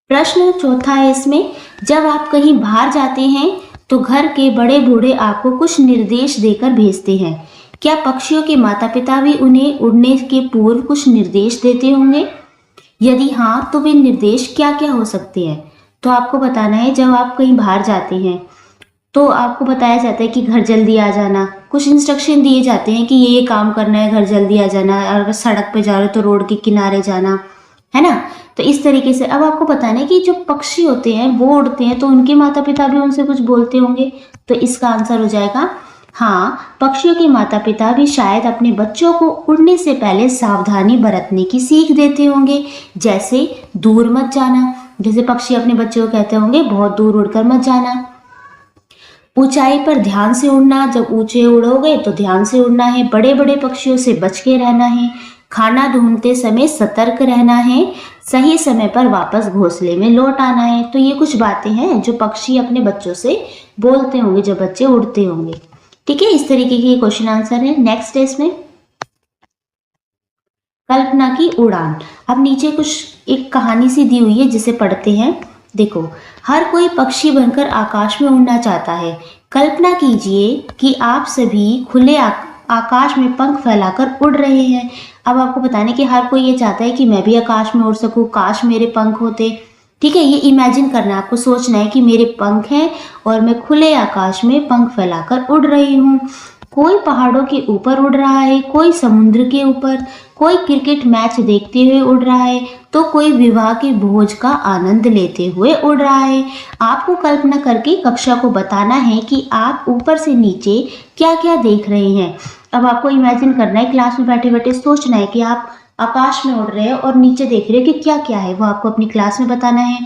Speaker 1: प्रश्न चौथा है इसमें, जब आप कहीं बाहर जाते हैं तो घर के बड़े बूढ़े आपको कुछ निर्देश देकर भेजते हैं। क्या पक्षियों के माता पिता भी उन्हें उड़ने के पूर्व कुछ निर्देश देते होंगे? यदि हाँ, तो वे निर्देश क्या क्या हो सकते हैं? तो आपको बताना है, जब आप कहीं बाहर जाते हैं तो आपको बताया जाता है कि घर जल्दी आ जाना। कुछ इंस्ट्रक्शन दिए जाते हैं कि ये काम करना है, घर जल्दी आ जाना, और अगर सड़क पे जा रहे हो तो रोड के किनारे जाना, है ना। तो इस तरीके से अब आपको बताना है कि जो पक्षी होते हैं वो उड़ते हैं तो उनके माता पिता भी उनसे कुछ बोलते होंगे। तो इसका आंसर हो जाएगा हाँ, पक्षियों के माता पिता भी शायद अपने बच्चों को उड़ने से पहले सावधानी बरतने की सीख देते होंगे। जैसे दूर मत जाना, जैसे पक्षी अपने बच्चों को कहते होंगे बहुत दूर उड़कर मत जाना। ऊंचाई पर ध्यान से उड़ना, जब ऊंचे उड़ोगे तो ध्यान से उड़ना है। बड़े बड़े पक्षियों से बच के रहना है। खाना ढूंढते समय सतर्क रहना है। सही समय पर वापस घोंसले में लौट आना है। तो ये कुछ बातें हैं जो पक्षी अपने बच्चों से बोलते होंगे जब बच्चे उड़ते होंगे। ठीक है, इस तरीके के क्वेश्चन आंसर है। नेक्स्ट है इसमें कल्पना की उड़ान। अब नीचे कुछ एक कहानी सी दी हुई है जिसे पढ़ते हैं। देखो, हर कोई पक्षी बनकर आकाश में उड़ना चाहता है। कल्पना कीजिए कि आप सभी खुले आकाश में पंख फैलाकर उड़ रहे हैं। अब आपको बताने कि हर कोई ये चाहता है कि मैं भी आकाश में उड़ सकूं, काश मेरे पंख होते। ठीक है, ये इमेजिन करना है, आपको सोचना है कि मेरे पंख हैं और मैं खुले आकाश में पंख फैलाकर उड़ रही हूँ। कोई पहाड़ों के ऊपर उड़ रहा है, कोई समुद्र के ऊपर, कोई क्रिकेट मैच देखते हुए उड़ रहा है, तो कोई विवाह के भोज का आनंद लेते हुए उड़ रहा है। आपको कल्पना करके कक्षा को बताना है कि आप ऊपर से नीचे क्या क्या देख रहे हैं। अब आपको इमेजिन करना है, क्लास में बैठे बैठे सोचना है कि आप आकाश में उड़ रहे हो और नीचे देख रहे हो कि क्या क्या है, वो आपको अपनी क्लास में बताना है।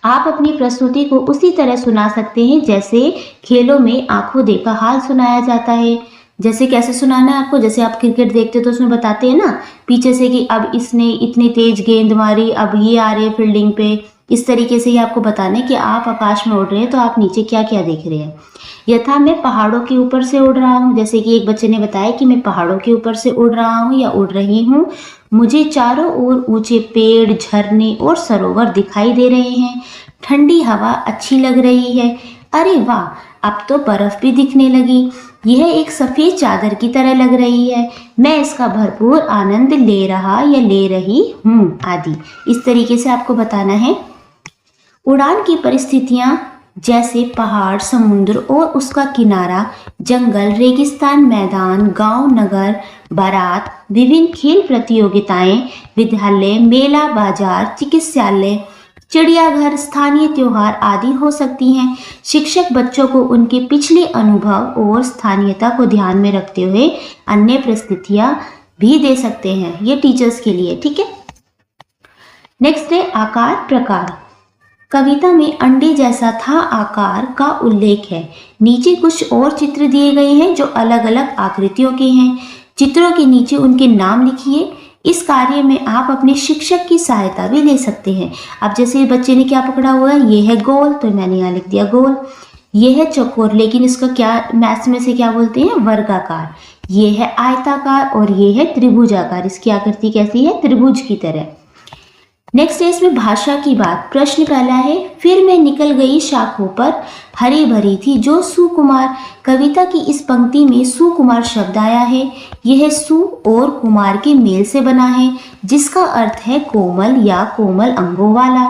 Speaker 1: आप अपनी प्रस्तुति को उसी तरह सुना सकते हैं जैसे खेलों में आंखों देखा हाल सुनाया जाता है। जैसे कैसे सुनाना है आपको, जैसे आप क्रिकेट देखते हो तो उसमें बताते हैं ना पीछे से कि अब इसने इतनी तेज गेंद मारी, अब ये आ रहे हैं फील्डिंग पे। इस तरीके से ही आपको बताना है कि आप आकाश में उड़ रहे हैं तो आप नीचे क्या क्या देख रहे हैं। यथा मैं पहाड़ों के ऊपर से उड़ रहा हूँ, जैसे कि एक बच्चे ने बताया कि मैं पहाड़ों के ऊपर से उड़ रहा हूँ या उड़ रही हूँ। मुझे चारों ओर ऊंचे पेड़, झरने और सरोवर दिखाई दे रहे हैं। ठंडी हवा अच्छी लग रही है। अरे वाह, अब तो बर्फ भी दिखने लगी। यह एक सफेद चादर की तरह लग रही है। मैं इसका भरपूर आनंद ले रहा या ले रही हूँ आदि। इस तरीके से आपको बताना है। उड़ान की परिस्थितियां जैसे पहाड़, समुद्र और उसका किनारा, जंगल, रेगिस्तान, मैदान, गांव, नगर, बारात, विभिन्न खेल प्रतियोगिताएं, विद्यालय, मेला, बाजार, चिकित्सालय, चिड़ियाघर, स्थानीय त्योहार आदि हो सकती हैं। शिक्षक बच्चों को उनके पिछले अनुभव और स्थानीयता को ध्यान में रखते हुए अन्य परिस्थितियां भी दे सकते हैं। ये टीचर्स के लिए, ठीक है। नेक्स्ट है आकार प्रकार। कविता में अंडे जैसा था आकार का उल्लेख है। नीचे कुछ और चित्र दिए गए हैं जो अलग अलग आकृतियों के हैं। चित्रों के नीचे उनके नाम लिखिए। इस कार्य में आप अपने शिक्षक की सहायता भी ले सकते हैं। अब जैसे बच्चे ने क्या पकड़ा हुआ है, ये है गोल, तो मैंने यहाँ लिख दिया गोल। ये है चौकोर, लेकिन इसका क्या मैथ्स में से क्या बोलते हैं, वर्गाकार। ये है आयताकार और ये है त्रिभुजाकार। इसकी आकृति कैसी है, त्रिभुज की तरह। नेक्स्ट है इसमें भाषा की बात। प्रश्न पहला है, फिर मैं निकल गई शाखों पर हरी भरी थी जो सुकुमार। कविता की इस पंक्ति में सुकुमार शब्द आया है। यह सु और कुमार के मेल से बना है जिसका अर्थ है कोमल या कोमल अंगों वाला।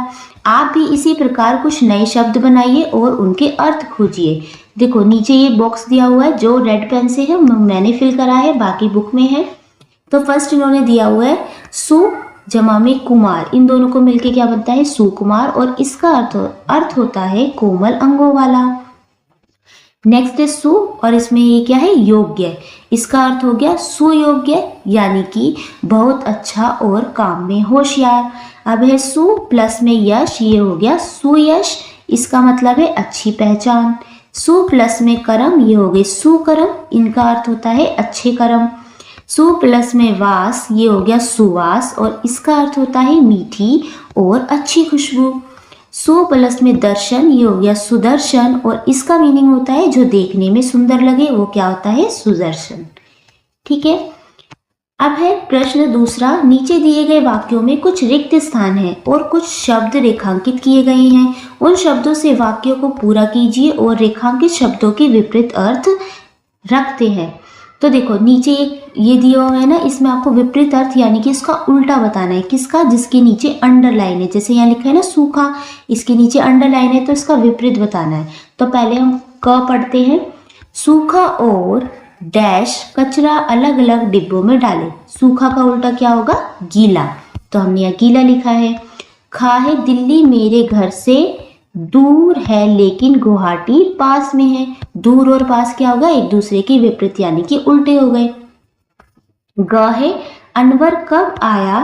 Speaker 1: आप भी इसी प्रकार कुछ नए शब्द बनाइए और उनके अर्थ खोजिए। देखो नीचे ये बॉक्स दिया हुआ है जो रेड पेन से है, मैंने फिल करा है, बाकी बुक में है। तो फर्स्ट इन्होंने दिया हुआ है सु जमा में कुमार, इन दोनों को मिलके क्या बनता है, सुकुमार, और इसका अर्थ होता है कोमल अंगों वाला। नेक्स्ट है सु, और इसमें ये क्या है, योग्य। इसका अर्थ हो गया सुयोग्य, यानी कि बहुत अच्छा और काम में होशियार। अब है सु प्लस में यश, ये हो गया सुयश। इसका मतलब है अच्छी पहचान। सु प्लस में कर्म, ये हो गए सुकर्म। इनका अर्थ होता है अच्छे कर्म। सु प्लस में वास, ये हो गया सुवास, और इसका अर्थ होता है मीठी और अच्छी खुशबू। सु प्लस में दर्शन, ये हो गया सुदर्शन, और इसका मीनिंग होता है जो देखने में सुंदर लगे, वो क्या होता है, सुदर्शन। ठीक है। अब है प्रश्न दूसरा। नीचे दिए गए वाक्यों में कुछ रिक्त स्थान है और कुछ शब्द रेखांकित किए गए हैं। उन शब्दों से वाक्यों को पूरा कीजिए और रेखांकित शब्दों के विपरीत अर्थ रखते हैं। तो देखो नीचे एक ये दिया हुआ है ना, इसमें आपको विपरीत अर्थ यानी कि इसका उल्टा बताना है। किसका, जिसके नीचे अंडरलाइन है। जैसे यहाँ लिखा है ना सूखा, इसके नीचे अंडरलाइन है तो इसका विपरीत बताना है। तो पहले हम क पढ़ते हैं। सूखा और डैश कचरा अलग अलग डिब्बों में डाले। सूखा का उल्टा क्या होगा, गीला, तो हमने यहाँ गीला लिखा है। खा है दिल्ली मेरे घर से दूर है लेकिन गुवाहाटी पास में है। दूर और पास क्या होगा, एक दूसरे के विपरीत यानी कि उल्टे हो गए। ग है अनवर कब आया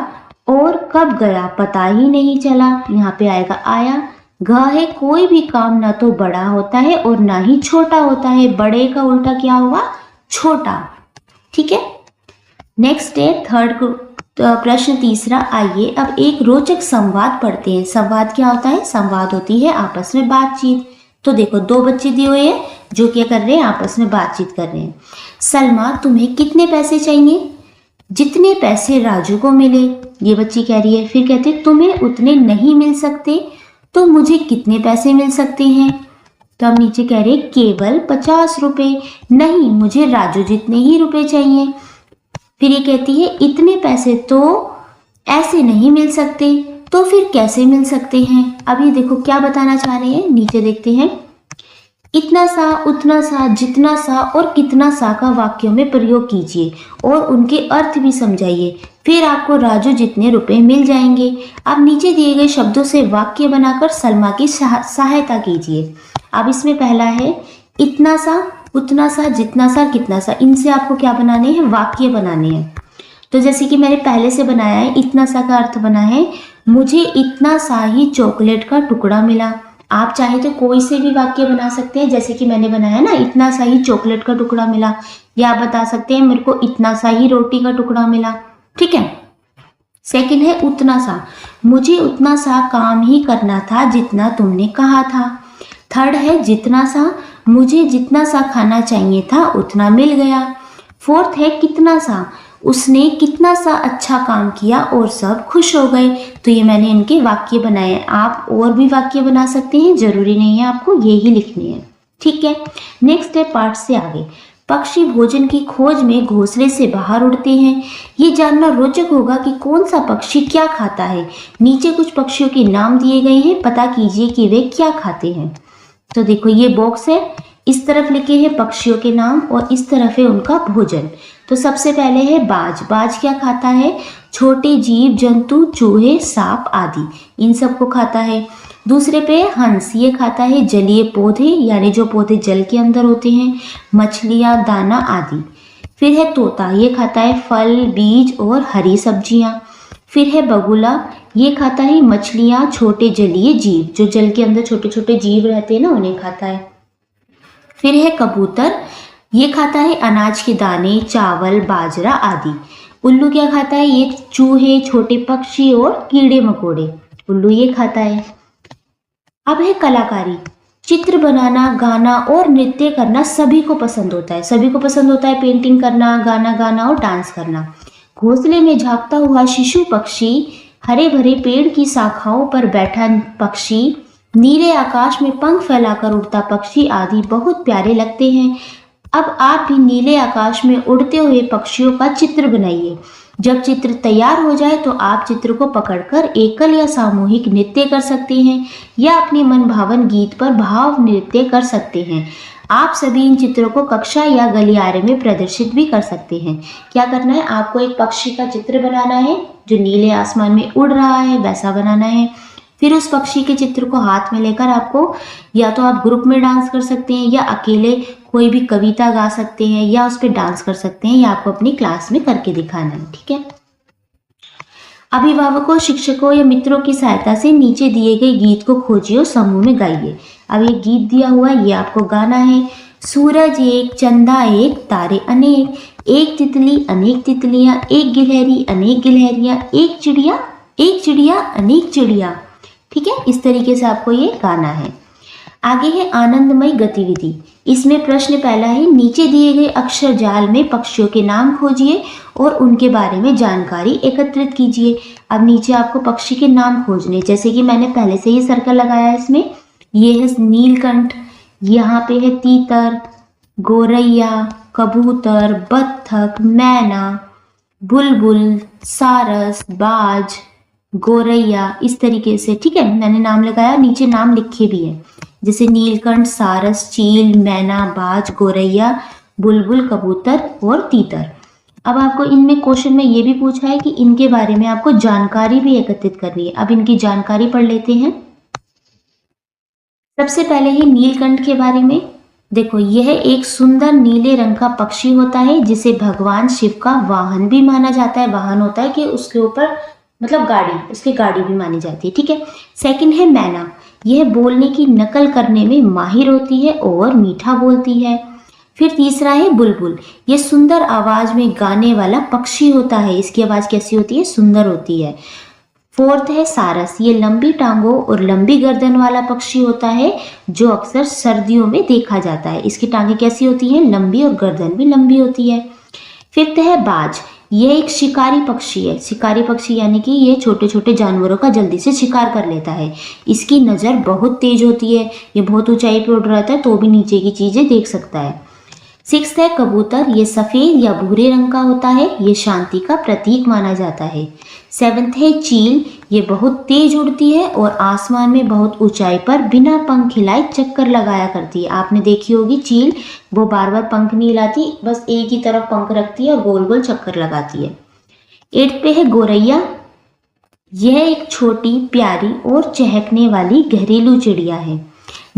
Speaker 1: और कब गया पता ही नहीं चला। यहाँ पे आएगा आया। घ है कोई भी काम ना तो बड़ा होता है और ना ही छोटा होता है। बड़े का उल्टा क्या होगा, छोटा। ठीक है। नेक्स्ट है थर्ड प्रश्न तीसरा। आइए अब एक रोचक संवाद पढ़ते हैं। संवाद क्या होता है, संवाद होती है आपस में बातचीत। तो देखो दो बच्चे दिए हुए हैं जो क्या कर रहे हैं, आपस में बातचीत कर रहे हैं। सलमा तुम्हें कितने पैसे चाहिए, जितने पैसे राजू को मिले, ये बच्ची कह रही है। फिर कहते तुम्हें उतने नहीं मिल सकते, तो मुझे कितने पैसे मिल सकते हैं। तो हम नीचे कह रहे केवल 50 रुपए। नहीं, मुझे राजू जितने ही रुपए चाहिए। फिर ये कहती है इतने पैसे तो ऐसे नहीं मिल सकते, तो फिर कैसे मिल सकते हैं। अभी देखो क्या बताना चाह रहे हैं, नीचे देखते हैं। इतना सा, उतना सा, जितना सा और कितना सा का वाक्यों में प्रयोग कीजिए और उनके अर्थ भी समझाइए। फिर आपको राजू जितने रुपए मिल जाएंगे। अब नीचे दिए गए शब्दों से वाक्य बनाकर सलमा की सहायता कीजिए। अब इसमें पहला है इतना सा, उतना सा, जितना सा, कितना सा, इनसे आपको क्या बनाने हैं, वाक्य बनाने हैं। तो जैसे कि मैंने पहले से बनाया है, इतना सा का अर्थ बना है मुझे इतना सा ही चॉकलेट का टुकड़ा मिला। आप चाहे तो कोई से भी वाक्य बना सकते हैं, जैसे कि मैंने बनाया ना, इतना सा ही चॉकलेट का टुकड़ा मिला, या आप बता सकते हैं मेरे को इतना सा ही रोटी का टुकड़ा मिला। ठीक है। सेकंड है उतना सा, मुझे उतना सा काम ही करना था जितना तुमने कहा था। थर्ड है जितना सा, मुझे जितना सा खाना चाहिए था उतना मिल गया। फोर्थ है कितना सा, उसने कितना सा अच्छा काम किया और सब खुश हो गए। तो ये मैंने इनके वाक्य बनाए। आप और भी वाक्य बना सकते हैं, जरूरी नहीं है आपको ये ही लिखने हैं। ठीक है। नेक्स्ट है पाठ से आगे। पक्षी भोजन की खोज में घोंसले से बाहर उड़ते हैं। ये जानना रोचक होगा कि कौन सा पक्षी क्या खाता है। नीचे कुछ पक्षियों के नाम दिए गए हैं, पता कीजिए कि वे क्या खाते हैं। तो देखो ये बॉक्स है, इस तरफ लिखे हैं पक्षियों के नाम और इस तरफ है उनका भोजन। तो सबसे पहले है बाज। बाज क्या खाता है, छोटे जीव जंतु, चूहे, सांप आदि, इन सबको खाता है। दूसरे पे हंस, ये खाता है जलीय पौधे, यानी जो पौधे जल के अंदर होते हैं, मछलियाँ, दाना आदि। फिर है तोता, ये खाता है फल, बीज और हरी सब्जियां। फिर है बगुला, ये खाता है मछलियाँ, छोटे जलीय जीव, जो जल के अंदर छोटे छोटे जीव रहते हैं ना, उन्हें खाता है। फिर है कबूतर, ये खाता है अनाज के दाने, चावल, बाजरा आदि। उल्लू क्या खाता है, ये चूहे, छोटे पक्षी और कीड़े मकोड़े, उल्लू ये खाता है। अब है कलाकारी। चित्र बनाना, गाना और नृत्य करना सभी को पसंद होता है। सभी को पसंद होता है पेंटिंग करना, गाना गाना और डांस करना। घोंसले में झांकता हुआ शिशु पक्षी, हरे भरे पेड़ की शाखाओं पर बैठा पक्षी, नीले आकाश में पंख फैलाकर उड़ता पक्षी आदि बहुत प्यारे लगते हैं। अब आप भी नीले आकाश में उड़ते हुए पक्षियों का चित्र बनाइए। जब चित्र तैयार हो जाए तो आप चित्र को पकड़कर एकल या सामूहिक नृत्य कर सकते हैं या अपने मन भावन गीत पर भाव नृत्य कर सकते हैं। आप सभी इन चित्रों को कक्षा या गलियारे में प्रदर्शित भी कर सकते हैं। क्या करना है, आपको एक पक्षी का चित्र बनाना है जो नीले आसमान में उड़ रहा है, वैसा बनाना है। फिर उस पक्षी के चित्र को हाथ में लेकर आपको या तो आप ग्रुप में डांस कर सकते हैं या अकेले कोई भी कविता गा सकते हैं या उस पर डांस कर सकते हैं, या आपको अपनी क्लास में करके दिखाना है। ठीक है। अभिभावकों, शिक्षकों या मित्रों की सहायता से नीचे दिए गए गीत को खोजिए और समूह में गाइए। अब ये गीत दिया हुआ है, ये आपको गाना है। सूरज एक, चंदा एक, तारे अनेक, एक तितली अनेक तितलियां, एक गिलहरी अनेक गिलहरियां, एक चिड़िया अनेक चिड़िया। ठीक है, इस तरीके से आपको ये गाना है। आगे है आनंदमय गतिविधि। इसमें प्रश्न पहला है, नीचे दिए गए अक्षर जाल में पक्षियों के नाम खोजिए और उनके बारे में जानकारी एकत्रित कीजिए। अब नीचे आपको पक्षी के नाम खोजने, जैसे कि मैंने पहले से ही सर्कल लगाया है इसमें। ये है नीलकंठ, यहाँ पे है तीतर, गोरैया, कबूतर, बत्तख, मैना, बुलबुल, सारस, बाज, गोरैया, इस तरीके से। ठीक है, मैंने नाम लगाया, नीचे नाम लिखे भी है, जैसे नीलकंठ, सारस, चील, मैना, बाज, गोरैया, बुलबुल, कबूतर और तीतर। अब आपको इनमें क्वेश्चन में ये भी पूछा है कि इनके बारे में आपको जानकारी भी एकत्रित करनी है। अब इनकी जानकारी पढ़ लेते हैं। सबसे पहले है नीलकंठ के बारे में। देखो, यह एक सुंदर नीले रंग का पक्षी होता है जिसे भगवान शिव का वाहन भी माना जाता है। वाहन होता है कि उसके ऊपर मतलब गाड़ी, उसकी गाड़ी भी मानी जाती है। ठीक है। सेकंड है मैना, यह बोलने की नकल करने में माहिर होती है और मीठा बोलती है। फिर तीसरा है बुलबुल, यह सुंदर आवाज में गाने वाला पक्षी होता है। इसकी आवाज कैसी होती है, सुंदर होती है। फोर्थ है सारस, ये लंबी टांगों और लंबी गर्दन वाला पक्षी होता है जो अक्सर सर्दियों में देखा जाता है। इसकी टांगें कैसी होती हैं, लंबी, और गर्दन भी लंबी होती है। फिफ्थ है बाज, ये एक शिकारी पक्षी है। शिकारी पक्षी यानी कि ये छोटे छोटे जानवरों का जल्दी से शिकार कर लेता है। इसकी नज़र बहुत तेज होती है, ये बहुत ऊंचाई पर उड़ रहता है तो भी नीचे की चीजें देख सकता है। सिक्स्थ है कबूतर, ये सफेद या भूरे रंग का होता है, ये शांति का प्रतीक माना जाता है। सेवंथ है चील, ये बहुत तेज उड़ती है और आसमान में बहुत ऊंचाई पर बिना पंख हिलाए चक्कर लगाया करती है। आपने देखी होगी चील, वो बार बार पंख नहीं हिलाती, बस एक ही तरफ पंख रखती है और गोल गोल चक्कर लगाती है। एट्थ पे है गोरैया, यह एक छोटी, प्यारी और चहकने वाली घरेलू चिड़िया है।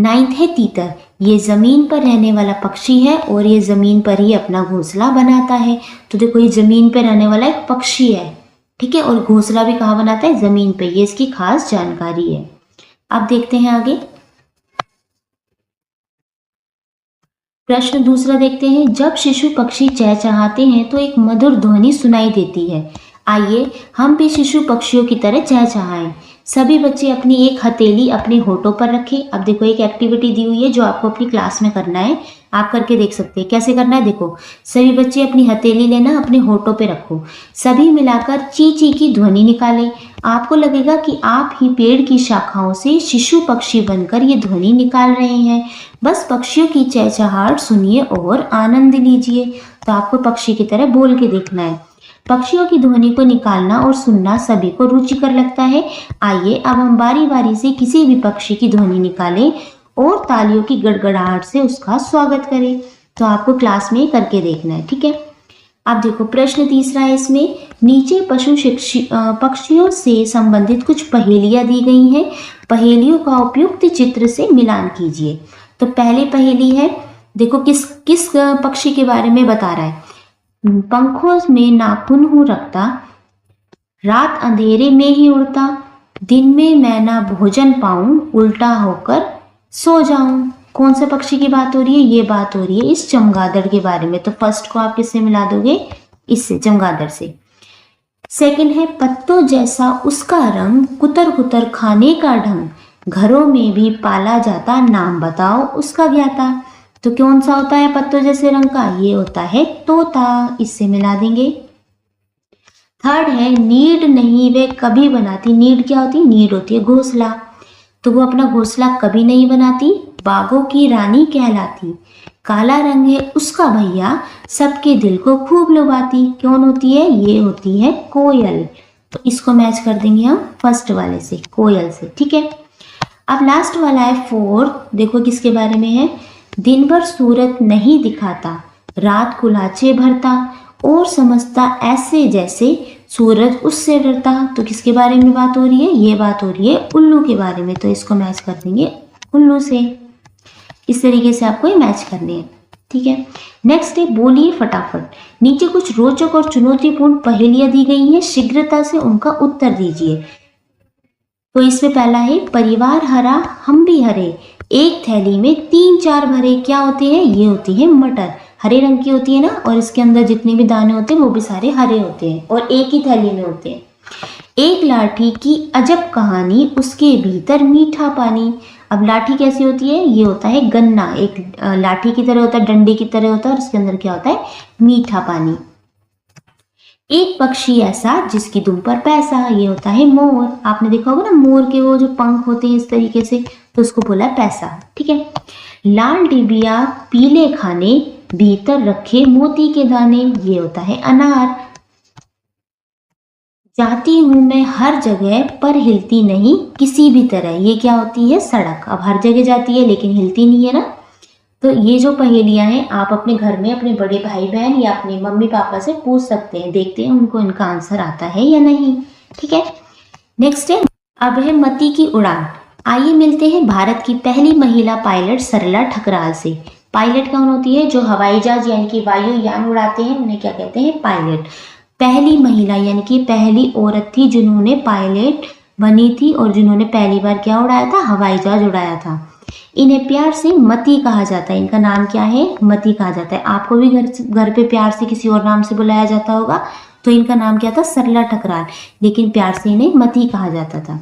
Speaker 1: नाइन्थ है तीतर। ये जमीन पर रहने वाला पक्षी है और ये जमीन पर ही अपना घोंसला बनाता है। तो देखो ये जमीन पर रहने वाला एक पक्षी है, ठीक है, और घोंसला भी कहाँ बनाता है? जमीन पे। ये इसकी खास जानकारी है। अब देखते हैं आगे। प्रश्न दूसरा देखते हैं। जब शिशु पक्षी चहचहाते हैं तो एक मधुर ध्वनि सुनाई देती है। आइए हम भी शिशु पक्षियों की तरह चहचहाएं। सभी बच्चे अपनी एक हथेली अपने होठों पर रखें। अब देखो एक एक्टिविटी दी हुई है जो आपको अपनी क्लास में करना है। आप करके देख सकते हैं। कैसे करना है? देखो, सभी बच्चे अपनी हथेली लेना, अपने होठों पे रखो, सभी मिलाकर ची ची की ध्वनि निकालें। आपको लगेगा कि आप ही पेड़ की शाखाओं से शिशु पक्षी बनकर ये ध्वनि निकाल रहे हैं। बस पक्षियों की चहचहाहट सुनिए और आनंद लीजिए। तो आपको पक्षी की तरह बोल के देखना है। पक्षियों की ध्वनि को निकालना और सुनना सभी को रुचिकर लगता है। आइए अब हम बारी बारी से किसी भी पक्षी की ध्वनि निकालें और तालियों की गड़गड़ाहट से उसका स्वागत करें। तो आपको क्लास में करके देखना है, ठीक है। अब देखो प्रश्न तीसरा है इसमें। नीचे पक्षियों से संबंधित कुछ पहेलियां दी गई हैं। पहेलियों का उपयुक्त चित्र से मिलान कीजिए। तो पहली पहेली है, देखो किस किस पक्षी के बारे में बता रहा है। पंखों में नाखून हूँ रखता, रात अंधेरे में ही उड़ता, दिन में मैं ना भोजन पाऊं, उल्टा होकर सो जाऊं। कौन से पक्षी की बात हो रही है? ये बात हो रही है इस चमगादड़ के बारे में। तो फर्स्ट को आप किससे मिला दोगे? इससे, चमगादड़ से। सेकंड है पत्तों जैसा उसका रंग, कुतर कुतर खाने का ढंग, घरों में भी पाला जाता, नाम बताओ उसका ज्ञाता। तो कौन सा होता है पत्तों जैसे रंग का? ये होता है तोता। इससे मिला देंगे। थर्ड है नीड नहीं वे कभी बनाती। नीड क्या होती है? नीड होती है घोंसला। तो वो अपना घोंसला कभी नहीं बनाती, बागों की रानी कहलाती। काला रंग है उसका भैया, सबके दिल को खूब लुभाती। कौन होती है? ये होती है कोयल। तो इसको मैच कर देंगे हम फर्स्ट वाले से, कोयल से, ठीक है। अब लास्ट वाला है फोर्थ। देखो किसके बारे में है। दिन भर सूरत नहीं दिखाता, रात कुलाचे भरता, और समझता ऐसे जैसे सूरज उससे डरता। तो किसके बारे में बात हो रही है? ये बात हो रही है उल्लू के बारे में। तो इसको मैच कर देंगे उल्लू से। इस तरीके से आपको ये मैच करने हैं, ठीक है। नेक्स्ट है बोलिए फटाफट। नीचे कुछ रोचक और चुनौतीपूर्ण पहेलियां दी गई हैं, शीघ्रता से उनका उत्तर दीजिए। तो इसमें पहला है परिवार हरा हम भी हरे, एक थैली में 3-4 भरे। क्या होते हैं? ये होती है मटर, हरे रंग की होती है ना, और इसके अंदर जितने भी दाने होते हैं वो भी सारे हरे होते हैं और एक ही थैली में होते हैं। एक लाठी की अजब कहानी, उसके भीतर मीठा पानी। अब लाठी कैसी होती है? ये होता है गन्ना, एक लाठी की तरह होता है, डंडे की तरह होता है, और इसके अंदर क्या होता है? मीठा पानी। एक पक्षी ऐसा जिसकी दुम पर पैसा, ये होता है मोर। आपने देखा होगा ना मोर के वो जो पंख होते हैं इस तरीके से, तो उसको बोला पैसा, ठीक है। लाल डिबिया पीले खाने, भीतर रखे मोती के दाने, ये होता है अनार। जाती हूं मैं हर जगह पर हिलती नहीं किसी भी तरह, ये क्या होती है? सड़क। अब हर जगह जाती है लेकिन हिलती नहीं है ना। तो ये जो पहेलियां हैं आप अपने घर में अपने बड़े भाई बहन या अपने मम्मी पापा से पूछ सकते हैं, देखते हैं उनको इनका आंसर आता है या नहीं, ठीक है। नेक्स्ट है अब है मती की उड़ान। आइए मिलते हैं भारत की पहली महिला पायलट सरला ठकराल से। पायलट कौन होती है? जो हवाई जहाज यानी कि वायुयान उड़ाते हैं उन्हें क्या कहते हैं? पायलट। पहली महिला यानी कि पहली औरत थी जिन्होंने पायलट बनी थी और जिन्होंने पहली बार क्या उड़ाया था? हवाई जहाज उड़ाया था। इन्हें प्यार से मती कहा जाता है। इनका नाम क्या है? मती कहा जाता है। आपको भी घर पे प्यार से किसी और नाम से बुलाया जाता होगा। तो इनका नाम क्या था? सरला ठकराल, लेकिन प्यार से इन्हें मती कहा जाता था।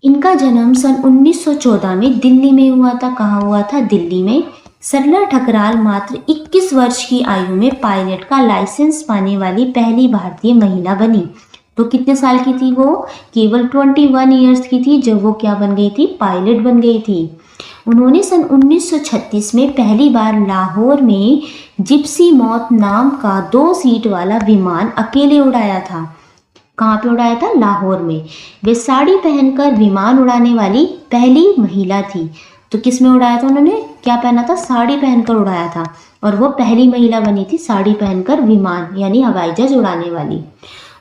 Speaker 1: इनका जन्म सन 1914 में दिल्ली में हुआ था। कहाँ हुआ था? दिल्ली में। सरला ठकराल मात्र 21 वर्ष की आयु में पायलट का लाइसेंस पाने वाली पहली भारतीय महिला बनी। तो कितने साल की थी वो? केवल 21 ईयर्स की थी जब वो क्या बन गई थी? पायलट बन गई थी। उन्होंने सन 1936 में पहली बार लाहौर में जिप्सी मौत नाम का 2 सीट वाला विमान अकेले उड़ाया था। कहाँ पे उड़ाया था? लाहौर में। वे साड़ी पहनकर विमान उड़ाने वाली पहली महिला थी। तो किस में उड़ाया था उन्होंने? क्या पहना था? साड़ी पहनकर उड़ाया था, और वो पहली महिला बनी थी साड़ी पहनकर विमान यानी हवाई जहाज उड़ाने वाली।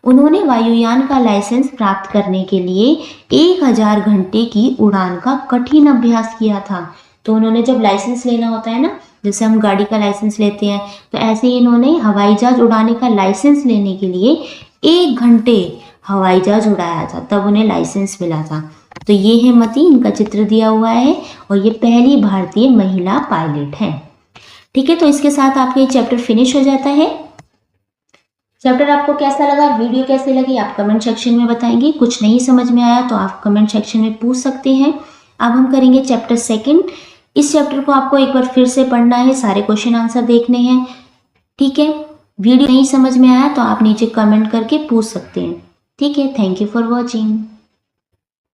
Speaker 1: उन्होंने वायुयान का लाइसेंस प्राप्त करने के लिए 1000 घंटे की उड़ान का कठिन अभ्यास किया था। तो उन्होंने जब लाइसेंस लेना होता है ना, जैसे हम गाड़ी का लाइसेंस लेते हैं, तो ऐसे ही इन्होंने हवाई जहाज उड़ाने का लाइसेंस लेने के लिए 1 घंटे हवाई जहाज उड़ाया था, तब उन्हें लाइसेंस मिला था। तो ये है मती, इनका चित्र दिया हुआ है और ये पहली भारतीय महिला पायलट है। ठीक है, तो इसके साथ आपका ये चैप्टर फिनिश हो जाता है। चैप्टर आपको कैसा लगा, वीडियो कैसे लगी, आप कमेंट सेक्शन में बताएंगे। कुछ नहीं समझ में आया तो आप कमेंट सेक्शन में पूछ सकते हैं। अब हम करेंगे चैप्टर 2। इस चैप्टर को आपको एक बार फिर से पढ़ना है, सारे क्वेश्चन आंसर देखने हैं। ठीक है, वीडियो नहीं समझ में आया तो आप नीचे कमेंट करके पूछ सकते हैं। ठीक है, थैंक यू फॉर वॉचिंग।